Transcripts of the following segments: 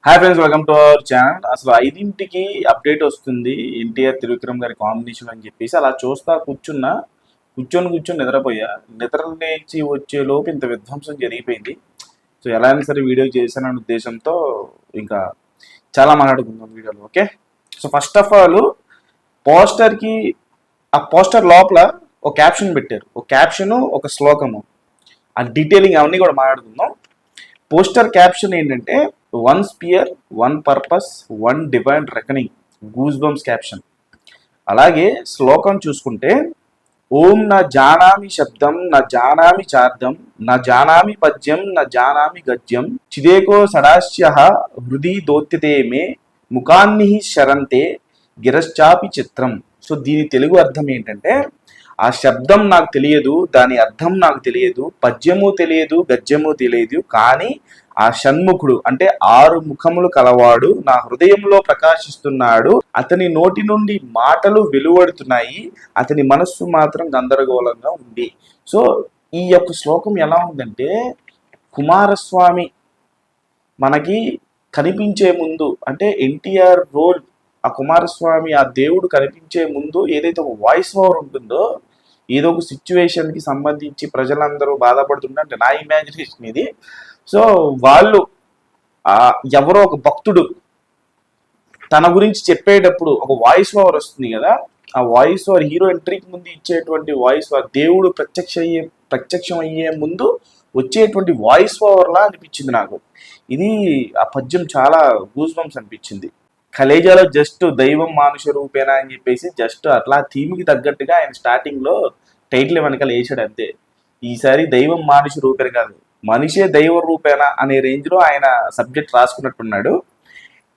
Hi friends, welcome to our channel. అసలు 5ంటికి update వస్తుంది ఎన్టీఆర్ త్రివిక్రమ్ గారి కాంబినేషన్ అని చెప్పేసి అలా చూస్తా కూర్చొని నిద్రపోయా. నిద్ర లేచి వచ్చే లోపు ఇంత విధ్వంసం జరిగిపోయింది. సో ఎలా అయినా సరే వీడియో చేశానన్న ఉద్దేశంతో ఇంకా చాలా మాట్లాడుకుందాం వీడియోలో. Okay, so first of all పోస్టర్కి ఆ పోస్టర్ లోపల ఒక క్యాప్షన్ పెట్టారు. ఒక క్యాప్షన్, ఒక శ్లోకము, ఆ డీటెయిలింగ్ అవన్నీ కూడా మాట్లాడుకుందాం. పోస్టర్ క్యాప్షన్ ఏంటంటే one spear, one purpose, one divine reckoning, goose bumps caption. అలాగే శ్లోకం చూసుకుంటే ఓం నా జానామి శబ్దం, నా జానామి చార్దం, నా జానామి పద్యం, నా జానామి గద్యం, చిదేకో సడాస్య హృది దోత్యతే మే ముఖాన్ని శరంతే గిరశ్చాపి చిత్రం. సో దీని తెలుగు అర్థం ఏంటంటే ఆ శబ్దం నాకు తెలియదు, దాని అర్థం నాకు తెలియదు, పద్యము తెలియదు, గద్యము తెలియదు, కానీ ఆ షణ్ముఖుడు అంటే 6 ముఖములు కలవాడు నా హృదయంలో ప్రకాశిస్తున్నాడు. అతని నోటి నుండి మాటలు వెలువడుతున్నాయి, అతని మనస్సు మాత్రం గందరగోళంగా ఉంది. సో ఈ యొక్క శ్లోకం ఎలా ఉందంటే కుమారస్వామి మనకి కనిపించే ముందు, అంటే ఎన్టీఆర్ రోల్, ఆ కుమారస్వామి ఆ దేవుడు కనిపించే ముందు ఏదైతే ఒక వాయిస్ ఓవర్ ఉంటుందో, ఏదో ఒక సిచ్యువేషన్కి సంబంధించి ప్రజలందరూ బాధపడుతుంటే, అంటే నా ఇమాజినేషన్ ఇది. సో వాళ్ళు ఎవరో ఒక భక్తుడు తన గురించి చెప్పేటప్పుడు ఒక వాయిస్ ఓవర్ వస్తుంది కదా, ఆ వాయిస్ ఓవర్ హీరో ఎంట్రీకి ముందు ఇచ్చేటువంటి వాయిస్ ఓవర్, దేవుడు ప్రత్యక్షం అయ్యే ముందు వచ్చేటువంటి వాయిస్ ఓవర్లా అనిపించింది నాకు. ఇది ఆ పద్యం చాలా గూస్ బంప్స్ అనిపించింది. కలేజాలో జస్ట్ దైవం మానుష రూపేనా అని చెప్పేసి జస్ట్ అట్లా థీమ్కి తగ్గట్టుగా ఆయన స్టార్టింగ్లో టైటిల్ వెనకాల వేసాడు అంతే. ఈసారి దైవం మానుష రూపేణ కాదు, మనిషే దైవ రూపేనా అనే రేంజ్లో ఆయన సబ్జెక్ట్ రాసుకున్నట్టున్నాడు.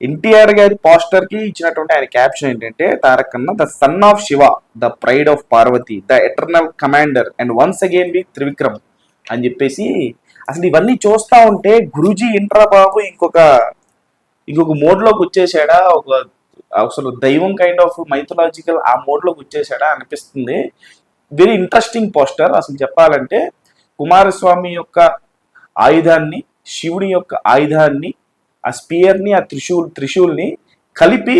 ఎన్టీఆర్ గారి పోస్టర్కి ఇచ్చినటువంటి ఆయన క్యాప్షన్ ఏంటంటే తారక్ అన్న, the son of Shiva, the pride of Parvati, the eternal commander and once again we Trivikram అని చెప్పేసి. అసలు ఇవన్నీ చూస్తూ ఉంటే గురూజీ ఇంట్రా బాబు ఇంకొక మోడ్లోకి వచ్చేసాడా, అసలు దైవం కైండ్ ఆఫ్ మైథలాజికల్ ఆ మోడ్లోకి వచ్చేసాడా అనిపిస్తుంది. Very interesting poster. అసలు చెప్పాలంటే కుమారస్వామి యొక్క ఆయుధాన్ని, శివుని యొక్క ఆయుధాన్ని, ఆ స్పియర్ని, ఆ త్రిశూల్ని కలిపి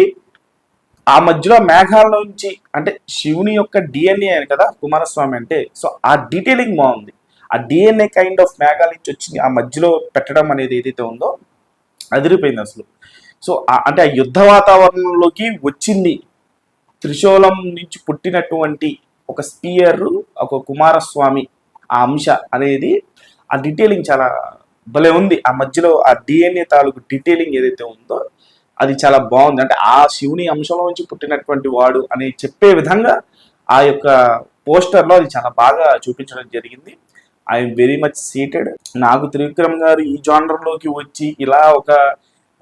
ఆ మధ్యలో మేఘాల్లోంచి, అంటే శివుని యొక్క డిఎన్ఏ అని కదా కుమారస్వామి అంటే, సో ఆ డీటెయిలింగ్ బాగుంది. ఆ డిఎన్ఏ కైండ్ ఆఫ్ మేఘాల నుంచి వచ్చి ఆ మధ్యలో పెట్టడం అనేది ఏదైతే ఉందో అదిరిపోయింది అసలు. సో అంటే ఆ యుద్ధ వాతావరణంలోకి వచ్చింది త్రిశూలం నుంచి పుట్టినటువంటి ఒక స్పియర్, ఒక కుమారస్వామి ఆ అంశ అనేది, ఆ డీటెయిలింగ్ చాలా భలే ఉంది. ఆ మధ్యలో ఆ డిఎన్ఏ తాలూకు డీటెయిలింగ్ ఏదైతే ఉందో అది చాలా బాగుంది. అంటే ఆ శివుని అంశంలో నుంచి పుట్టినటువంటి వాడు అని చెప్పే విధంగా ఆ యొక్క పోస్టర్లో అది చాలా బాగా చూపించడం జరిగింది. I'm very much seated. నాకు త్రివిక్రమ్ గారు ఈ జానర్లోకి వచ్చి ఇలా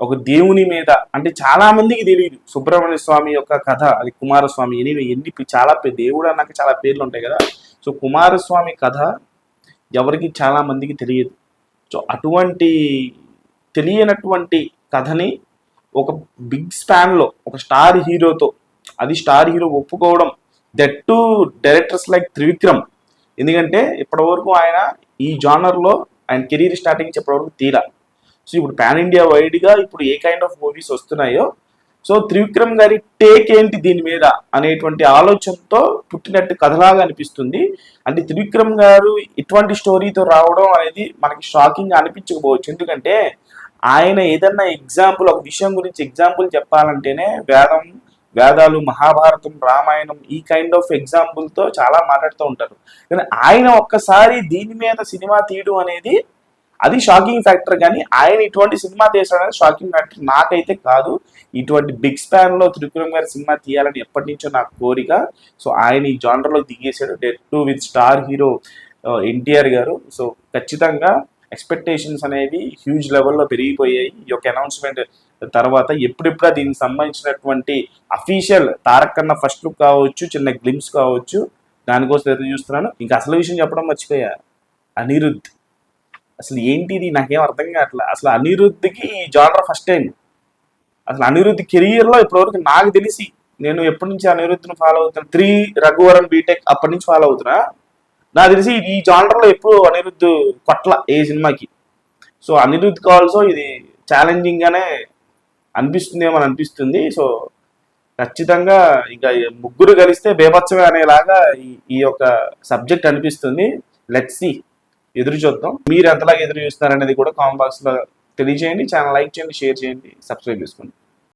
ఒక దేవుని మీద, అంటే చాలా మందికి తెలియదు సుబ్రహ్మణ్య స్వామి యొక్క కథ, అది కుమారస్వామి, ఎన్ని చాలా దేవుడు అన్నాక చాలా పేర్లు ఉంటాయి కదా. సో కుమారస్వామి కథ ఎవరికి చాలా మందికి తెలియదు. సో అటువంటి తెలియనటువంటి కథని ఒక బిగ్ స్పాన్లో ఒక స్టార్ హీరోతో, అది స్టార్ హీరో ఒప్పుకోవడం, that to directors like Trivikram. ఎందుకంటే ఇప్పటివరకు ఆయన ఈ జానర్లో ఆయన కెరీర్ స్టార్టింగ్ ఇప్పటివరకు తీరా. సో ఇప్పుడు పాన్ ఇండియా వైడ్గా ఇప్పుడు ఏ కైండ్ ఆఫ్ మూవీస్ వస్తున్నాయో, సో త్రివిక్రమ్ గారి టేక్ ఏంటి దీని మీద అనేటువంటి ఆలోచనతో పుట్టినట్టు కథలాగా అనిపిస్తుంది. అంటే త్రివిక్రమ్ గారు ఇటువంటి స్టోరీతో రావడం అనేది మనకి షాకింగ్ అనిపించకపోవచ్చు. ఎందుకంటే ఆయన ఏదన్నా ఎగ్జాంపుల్, ఒక విషయం గురించి ఎగ్జాంపుల్ చెప్పాలంటేనే వేదాలు, మహాభారతం, రామాయణం, ఈ కైండ్ ఆఫ్ ఎగ్జాంపుల్తో చాలా మాట్లాడుతూ ఉంటారు. కానీ ఆయన ఒక్కసారి దీని మీద సినిమా తీయడం అనేది అది షాకింగ్ ఫ్యాక్టర్. కానీ ఆయన ఇటువంటి సినిమా తీయడం అనేది షాకింగ్ ఫ్యాక్టర్ నాకైతే కాదు. ఇటువంటి బిగ్ స్పాన్లో త్రివిక్రమ్ గారి సినిమా తీయాలని ఎప్పటి నుంచో నాకు కోరిక. సో ఆయన ఈ జానర్లో దిగేశాడు, డెట్ టు విత్ స్టార్ హీరో ఎన్టీఆర్ గారు. సో ఖచ్చితంగా ఎక్స్పెక్టేషన్స్ అనేవి హ్యూజ్ లెవెల్లో పెరిగిపోయాయి ఈ యొక్క అనౌన్స్మెంట్ తర్వాత. ఎప్పుడెప్పుడా దీనికి సంబంధించినటువంటి అఫీషియల్ తారక్ అన్న ఫస్ట్ లుక్ కావచ్చు, చిన్న గ్లిమ్స్ కావచ్చు, దానికోసం ఎదురు చూస్తున్నాను. ఇంకా అసలు విషయం చెప్పడం మర్చిపోయా, అనిరుద్ధ్. అసలు ఏంటిది నాకేం అర్థం కావట్లేదు. అసలు అనిరుద్ధ్కి ఈ జానర్ ఫస్ట్ టైం. అసలు అనిరుద్ధ్ కెరియర్లో ఇప్పటివరకు నాకు తెలిసి, నేను ఎప్పటి నుంచి అనిరుద్ధ్ను ఫాలో అవుతున్నా, 3 రఘువరన్ బీటెక్ అప్పటి నుంచి ఫాలో అవుతున్నా. నాకు తెలిసి ఈ జానర్లో ఎప్పుడు అనిరుద్ధ్ కొట్ల ఏ సినిమాకి. సో అనిరుద్ధ్ ఆల్సో ఇది ఛాలెంజింగ్ గానే అనిపిస్తుందేమో అని అనిపిస్తుంది. సో ఖచ్చితంగా ఇంకా ఈ ముగ్గురు కలిస్తే బేభత్సమే అనేలాగా ఈ యొక్క సబ్జెక్ట్ అనిపిస్తుంది. లెట్స్ సి, ఎదురు చూద్దాం. మీరు ఎంతలాగా ఎదురు చూస్తారనేది కూడా కామెంట్ బాక్స్ లో తెలియజేయండి. ఛానల్ లైక్ చేయండి, షేర్ చేయండి, సబ్స్క్రైబ్ చేసుకోండి.